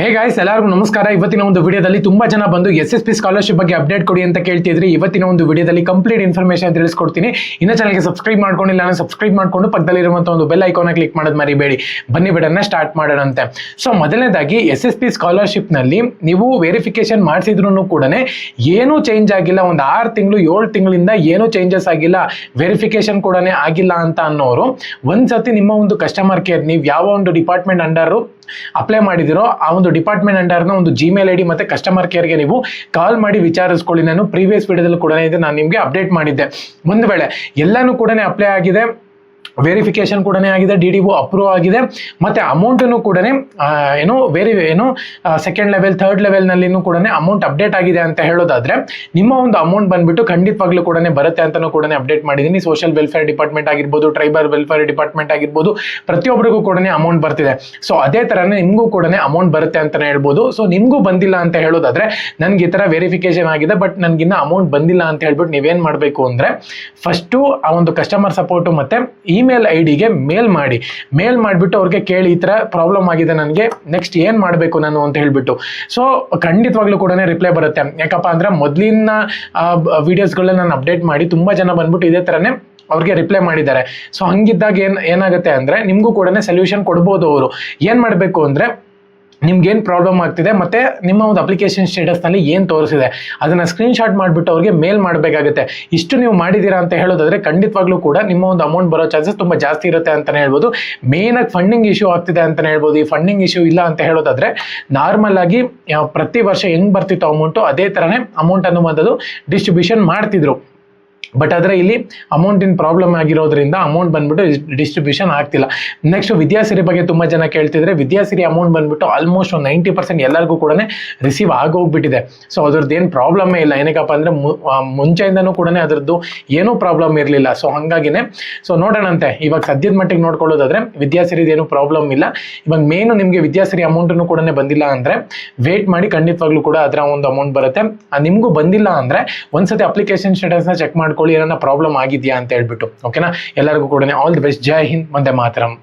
Hey guys, ಎಲ್ಲರಿಗೂ ನಮಸ್ಕಾರ. ಇವತ್ತಿನ ಒಂದು ವಿಡಿಯೋದಲ್ಲಿ ತುಂಬಾ ಜನ ಬಂದು SSP ಸ್ಕಾಲರ್ಶಿಪ್ ಬಗ್ಗೆ ಅಪ್ಡೇಟ್ ಕೊಡಿ ಅಂತ ಕೇಳ್ತಿದ್ರಿ. ಇವತ್ತಿನ ಒಂದು ವಿಡಿಯೋದಲ್ಲಿ ಕಂಪ್ಲೀಟ್ ಇನ್ಫಾರ್ಮೇಶನ್ ತಿಳಿಸ್ಕೊಡ್ತೀನಿ. ಇನ್ನ ಚಾನಲ್ಗೆ ಸಬ್ಸ್ಕ್ರೈಬ್ ಮಾಡ್ಕೊಂಡಿಲ್ಲ ಅಂದ್ರೆ ಸಬ್ಸ್ಕ್ರೈಬ್ ಮಾಡ್ಕೊಂಡು ಪಕ್ಕದಲ್ಲಿರುವಂತಹ ಒಂದು ಬೆಲ್ ಐಕಾನ್ ಕ್ಲಿಕ್ ಮಾಡೋದು ಮರಿಬೇಡಿ. ಬನ್ನಿ ವಿಡಿಯೋನ ಸ್ಟಾರ್ಟ್ ಮಾಡೋಣಂತೆ. ಸೊ ಮೊದಲನೇದಾಗಿ SSP ಸ್ಕಾಲರ್ಶಿಪ್ ನಲ್ಲಿ ನೀವು ವೆರಿಫಿಕೇಶನ್ ಮಾಡಿಸಿದ್ರು ಕೂಡ ಏನೂ ಚೇಂಜ್ ಆಗಿಲ್ಲ. ಒಂದು 6 ತಿಂಗಳು 7 ತಿಂಗಳಿಂದ ಏನೂ ಚೇಂಜಸ್ ಆಗಿಲ್ಲ, ವೆರಿಫಿಕೇಶನ್ ಕೂಡ ಆಗಿಲ್ಲ ಅಂತ ಅನ್ನೋರು ಒಂದ್ಸತಿ ನಿಮ್ಮ ಒಂದು ಕಸ್ಟಮರ್ ಕೇರ್, ನೀವು ಯಾವ ಒಂದು ಡಿಪಾರ್ಟ್ಮೆಂಟ್ ಅಂಡರ್ ಅಪ್ಲೈ ಮಾಡಿದಿರೋ ಆ ಒಂದು ಡಿಪಾರ್ಟ್ಮೆಂಟ್ ಅಂಡರ್ನ ಒಂದು ಜಿಮೇಲ್ ID ಮತ್ತೆ ಕಸ್ಟಮರ್ ಕೇರ್ಗೆ ನೀವು ಕಾಲ್ ಮಾಡಿ ವಿಚಾರಿಸ್ಕೊಳ್ಳಿ. ನಾನು ಪ್ರೀವಿಯಸ್ ವಿಡಿಯೋದಲ್ಲಿ ಕೂಡ ನಾನು ನಿಮಗೆ ಅಪ್ಡೇಟ್ ಮಾಡಿದ್ದೆ. ಒಂದು ವೇಳೆ ಎಲ್ಲಾನು ಕೂಡ ಅಪ್ಲೈ ಆಗಿದೆ, ವೆರಿಫಿಕೇಶನ್ ಕೂಡ ಆಗಿದೆ, DDO ಅಪ್ರೂವ್ ಆಗಿದೆ, ಮತ್ತೆ ಅಮೌಂಟನ್ನು ಕೂಡ ಸೆಕೆಂಡ್ ಲೆವೆಲ್ ಥರ್ಡ್ ಲೆವೆಲ್ ನಲ್ಲಿ ಕೂಡ ಅಮೌಂಟ್ ಅಪ್ಡೇಟ್ ಆಗಿದೆ ಅಂತ ಹೇಳೋದಾದ್ರೆ ನಿಮ್ಮ ಒಂದು ಅಮೌಂಟ್ ಬಂದ್ಬಿಟ್ಟು ಖಂಡಿತವಾಗ್ಲೂ ಕೂಡ ಬರುತ್ತೆ ಅಂತಾನು ಕೂಡ ಅಪ್ಡೇಟ್ ಮಾಡಿದ್ದೀನಿ. ಸೋಷಿಯಲ್ ವೆಲ್ಫೇರ್ ಡಿಪಾರ್ಟ್ಮೆಂಟ್ ಆಗಿರ್ಬೋದು, ಟ್ರೈಬಲ್ ವೆಲ್ಫೇರ್ ಡಿಪಾರ್ಟ್ಮೆಂಟ್ ಆಗಿರ್ಬೋದು, ಪ್ರತಿಯೊಬ್ಬರಿಗೂ ಕೂಡ ಅಮೌಂಟ್ ಬರ್ತಿದೆ. ಸೊ ಅದೇ ತರನೇ ನಿಮಗೂ ಕೂಡ ಅಮೌಂಟ್ ಬರುತ್ತೆ ಅಂತಾನೆ ಹೇಳ್ಬೋದು. ಸೊ ನಿಮಗೂ ಬಂದಿಲ್ಲ ಅಂತ ಹೇಳೋದಾದ್ರೆ ನನ್ಗೆ ಈ ತರ ವೆರಿಫಿಕೇಶನ್ ಆಗಿದೆ ಬಟ್ ನನ್ಗಿನ್ನ ಅಮೌಂಟ್ ಬಂದಿಲ್ಲ ಅಂತ ಹೇಳ್ಬಿಟ್ಟು ನೀವೇನ್ ಮಾಡ್ಬೇಕು ಅಂದ್ರೆ ಫಸ್ಟು ಆ ಒಂದು ಕಸ್ಟಮರ್ ಸಪೋರ್ಟ್ ಮತ್ತೆ ಇಮೇಲ್ ಐಡಿಗೆ ಮೇಲ್ ಮಾಡಿಬಿಟ್ಟು ಅವ್ರಿಗೆ ಕೇಳಿ ಈ ತರ ಪ್ರಾಬ್ಲಮ್ ಆಗಿದೆ, ನನಗೆ ನೆಕ್ಸ್ಟ್ ಏನ್ ಮಾಡಬೇಕು ನಾನು ಅಂತ ಹೇಳ್ಬಿಟ್ಟು. ಸೊ ಖಂಡಿತವಾಗ್ಲೂ ಕೂಡ ರಿಪ್ಲೈ ಬರುತ್ತೆ. ಯಾಕಪ್ಪ ಅಂದ್ರೆ ಮೊದಲಿನ ವಿಡಿಯೋಸ್ಗಳನ್ನ ನಾನು ಅಪ್ಡೇಟ್ ಮಾಡಿ ತುಂಬಾ ಜನ ಬಂದ್ಬಿಟ್ಟು ಇದೇ ತರನೇ ಅವ್ರಿಗೆ ರಿಪ್ಲೈ ಮಾಡಿದ್ದಾರೆ. ಸೊ ಹಂಗಿದ್ದಾಗ ಏನಾಗುತ್ತೆ ಅಂದ್ರೆ ನಿಮ್ಗೂ ಕೂಡ ಸೊಲ್ಯೂಷನ್ ಕೊಡ್ಬೋದು. ಅವರು ಏನ್ ಮಾಡಬೇಕು ಅಂದ್ರೆ ನಿಮ್ಗೇನು ಪ್ರಾಬ್ಲಮ್ ಆಗ್ತಿದೆ ಮತ್ತೆ ನಿಮ್ಮ ಒಂದು ಅಪ್ಲಿಕೇಶನ್ ಸ್ಟೇಟಸ್ನಲ್ಲಿ ಏನು ತೋರಿಸಿದೆ ಅದನ್ನ ಸ್ಕ್ರೀನ್ಶಾಟ್ ಮಾಡಿಬಿಟ್ಟು ಅವ್ರಿಗೆ ಮೇಲ್ ಮಾಡಬೇಕಾಗುತ್ತೆ. ಇಷ್ಟು ನೀವು ಮಾಡಿದ್ದೀರಾ ಅಂತ ಹೇಳೋದಾದ್ರೆ ಖಂಡಿತವಾಗ್ಲೂ ಕೂಡ ನಿಮ್ಮ ಒಂದು ಅಮೌಂಟ್ ಬರೋ ಚಾನ್ಸಸ್ ತುಂಬ ಜಾಸ್ತಿ ಇರುತ್ತೆ ಅಂತಲೇ ಹೇಳ್ಬೋದು. ಮೇಯ್ನಾಗಿ ಫಂಡಿಂಗ್ ಇಶ್ಯೂ ಆಗ್ತಿದೆ ಅಂತಲೇ ಹೇಳ್ಬೋದು. ಈ ಫಂಡಿಂಗ್ ಇಶ್ಯೂ ಇಲ್ಲ ಅಂತ ಹೇಳೋದಾದ್ರೆ ನಾರ್ಮಲ್ ಆಗಿ ಪ್ರತಿ ವರ್ಷ ಹೆಂಗ್ ಬರ್ತಿತ್ತು ಅಮೌಂಟು ಅದೇ ಥರನೇ ಅಮೌಂಟ್ ಅನ್ನುವಂಥದ್ದು ಡಿಸ್ಟ್ರಿಬ್ಯೂಷನ್ ಮಾಡ್ತಿದ್ರು. ಬಟ್ ಆದರೆ ಇಲ್ಲಿ ಅಮೌಂಟಿನ ಪ್ರಾಬ್ಲಮ್ ಆಗಿರೋದ್ರಿಂದ ಅಮೌಂಟ್ ಬಂದ್ಬಿಟ್ಟು ಡಿಸ್ಟ್ರಿಬ್ಯೂಷನ್ ಆಗ್ತಿಲ್ಲ. ನೆಕ್ಸ್ಟ್ ವಿದ್ಯಾಸಿರಿ ಬಗ್ಗೆ ತುಂಬ ಜನ ಕೇಳ್ತಿದ್ರೆ, ವಿದ್ಯಾಸಿರಿ ಅಮೌಂಟ್ ಬಂದ್ಬಿಟ್ಟು ಆಲ್ಮೋಸ್ಟ್ ಒಂದು 90% ಎಲ್ಲರಿಗೂ ಕೂಡ ರಿಸೀವ್ ಆಗೋಗ್ಬಿಟ್ಟಿದೆ. ಸೊ ಅದ್ರದ್ದು ಏನು ಪ್ರಾಬ್ಲಮ್ಮೇ ಇಲ್ಲ. ಏನಕ್ಕಪ್ಪ ಅಂದರೆ ಮುಂಚೆಯಿಂದನೂ ಕೂಡ ಅದರದ್ದು ಏನೂ ಪ್ರಾಬ್ಲಮ್ ಇರಲಿಲ್ಲ. ಸೊ ಹಾಗಾಗಿನೇ ಸೊ ನೋಡೋಣಂತೆ. ಇವಾಗ ಸದ್ಯದ ಮಟ್ಟಿಗೆ ನೋಡ್ಕೊಳ್ಳೋದಾದ್ರೆ ವಿದ್ಯಾಸಿರಿದು ಏನು ಪ್ರಾಬ್ಲಮ್ ಇಲ್ಲ. ಇವಾಗ ಮೇನು ನಿಮಗೆ ವಿದ್ಯಾಸಿರಿ ಅಮೌಂಟನ್ನು ಕೂಡ ಬಂದಿಲ್ಲ ಅಂದರೆ ವೇಟ್ ಮಾಡಿ, ಖಂಡಿತವಾಗ್ಲೂ ಕೂಡ ಅದರ ಒಂದು ಅಮೌಂಟ್ ಬರುತ್ತೆ. ನಿಮಗೂ ಬಂದಿಲ್ಲ ಅಂದರೆ ಒಂದ್ಸತಿ ಅಪ್ಲಿಕೇಶನ್ ಸ್ಟೇಟಸ್ನ ಚೆಕ್ ಮಾಡ್ಕೊಳ್ಳಿ, ಏನಾರ ಪ್ರಾಬ್ಲಮ್ ಆಗಿದೆಯಾ ಅಂತ ಹೇಳ್ಬಿಟ್ಟು. ಓಕೆನಾ? ಎಲ್ಲರಿಗೂ ಕೂಡ all the best. Jai Hind, Vande Mataram.